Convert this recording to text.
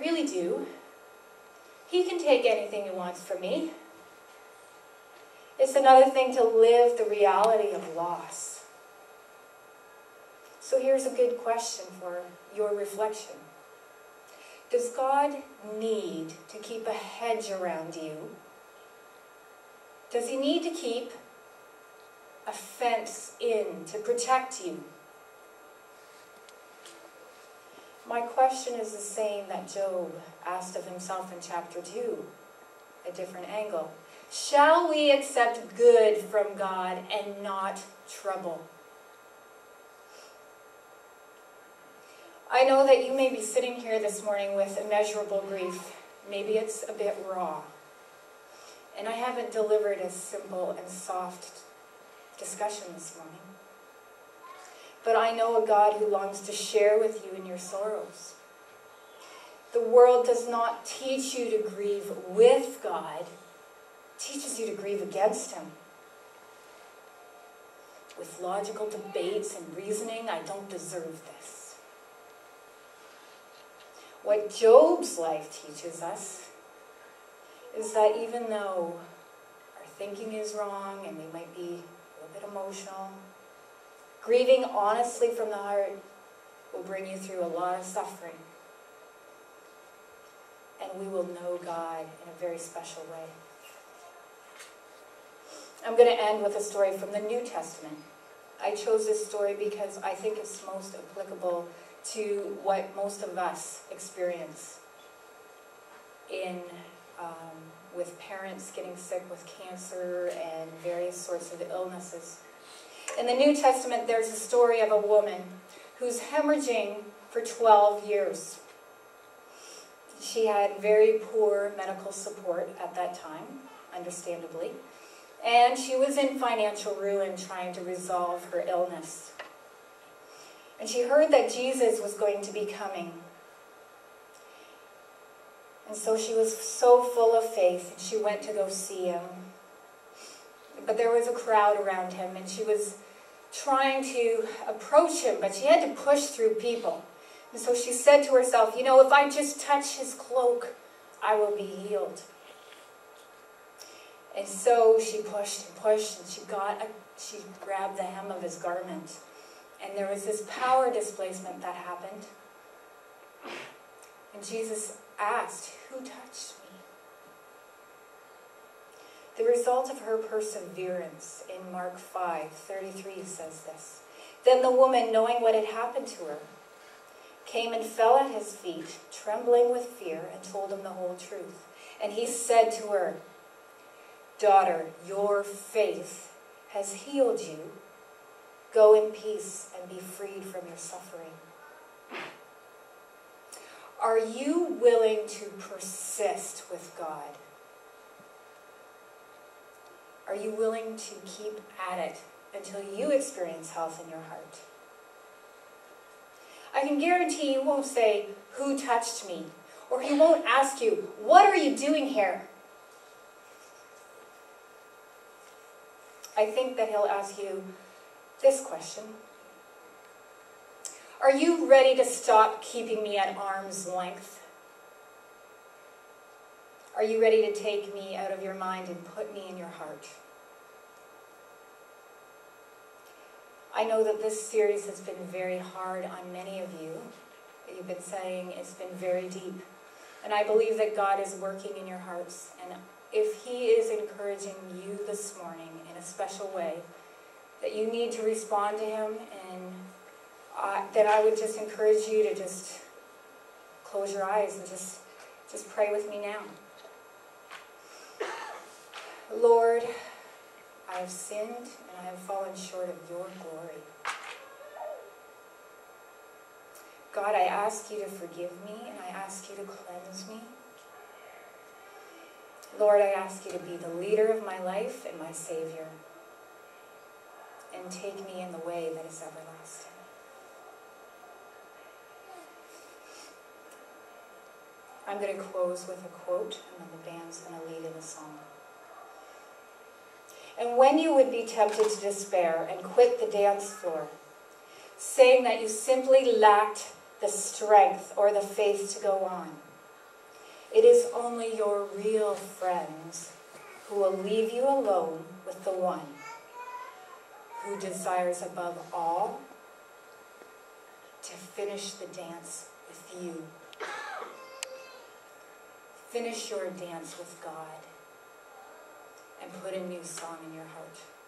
really do. He can take anything he wants from me. It's another thing to live the reality of loss. So here's a good question for your reflection. Does God need to keep a hedge around you? Does he need to keep a fence in to protect you? My question is the same that Job asked of himself in chapter 2, a different angle. Shall we accept good from God and not trouble? I know that you may be sitting here this morning with immeasurable grief. Maybe it's a bit raw. And I haven't delivered a simple and soft discussion this morning. But I know a God who longs to share with you in your sorrows. The world does not teach you to grieve with God. It teaches you to grieve against him. With logical debates and reasoning, I don't deserve this. What Job's life teaches us is that even though our thinking is wrong and we might be a little bit emotional, grieving honestly from the heart will bring you through a lot of suffering. And we will know God in a very special way. I'm going to end with a story from the New Testament. I chose this story because I think it's most applicable to what most of us experience with parents getting sick with cancer and various sorts of illnesses. In the New Testament, there's a story of a woman who's hemorrhaging for 12 years. She had very poor medical support at that time, understandably, and she was in financial ruin trying to resolve her illness. And she heard that Jesus was going to be coming. And so she was so full of faith, and she went to go see him. But there was a crowd around him, and she was trying to approach him, but she had to push through people. And so she said to herself, you know, if I just touch his cloak, I will be healed. And so she pushed and pushed, and she grabbed the hem of his garment. And there was this power displacement that happened. And Jesus asked, who touched me? The result of her perseverance in Mark 5:33 says this. Then the woman, knowing what had happened to her, came and fell at his feet, trembling with fear, and told him the whole truth. And he said to her, daughter, your faith has healed you. Go in peace and be freed from your suffering. Are you willing to persist with God? Are you willing to keep at it until you experience health in your heart? I can guarantee you won't say, who touched me? Or he won't ask you, what are you doing here? I think that he'll ask you this question. Are you ready to stop keeping me at arm's length? Are you ready to take me out of your mind and put me in your heart? I know that this series has been very hard on many of you. You've been saying it's been very deep. And I believe that God is working in your hearts. And if he is encouraging you this morning in a special way, that you need to respond to him, and then I would just encourage you to just close your eyes and just pray with me now. Lord, I have sinned and I have fallen short of your glory. God, I ask you to forgive me and I ask you to cleanse me. Lord, I ask you to be the leader of my life and my Savior, and take me in the way that is everlasting. I'm going to close with a quote, and then the band's going to lead in a song. And when you would be tempted to despair and quit the dance floor, saying that you simply lacked the strength or the faith to go on, It is only your real friends who will leave you alone with the one who desires above all to finish the dance with you. Finish your dance with God and put a new song in your heart.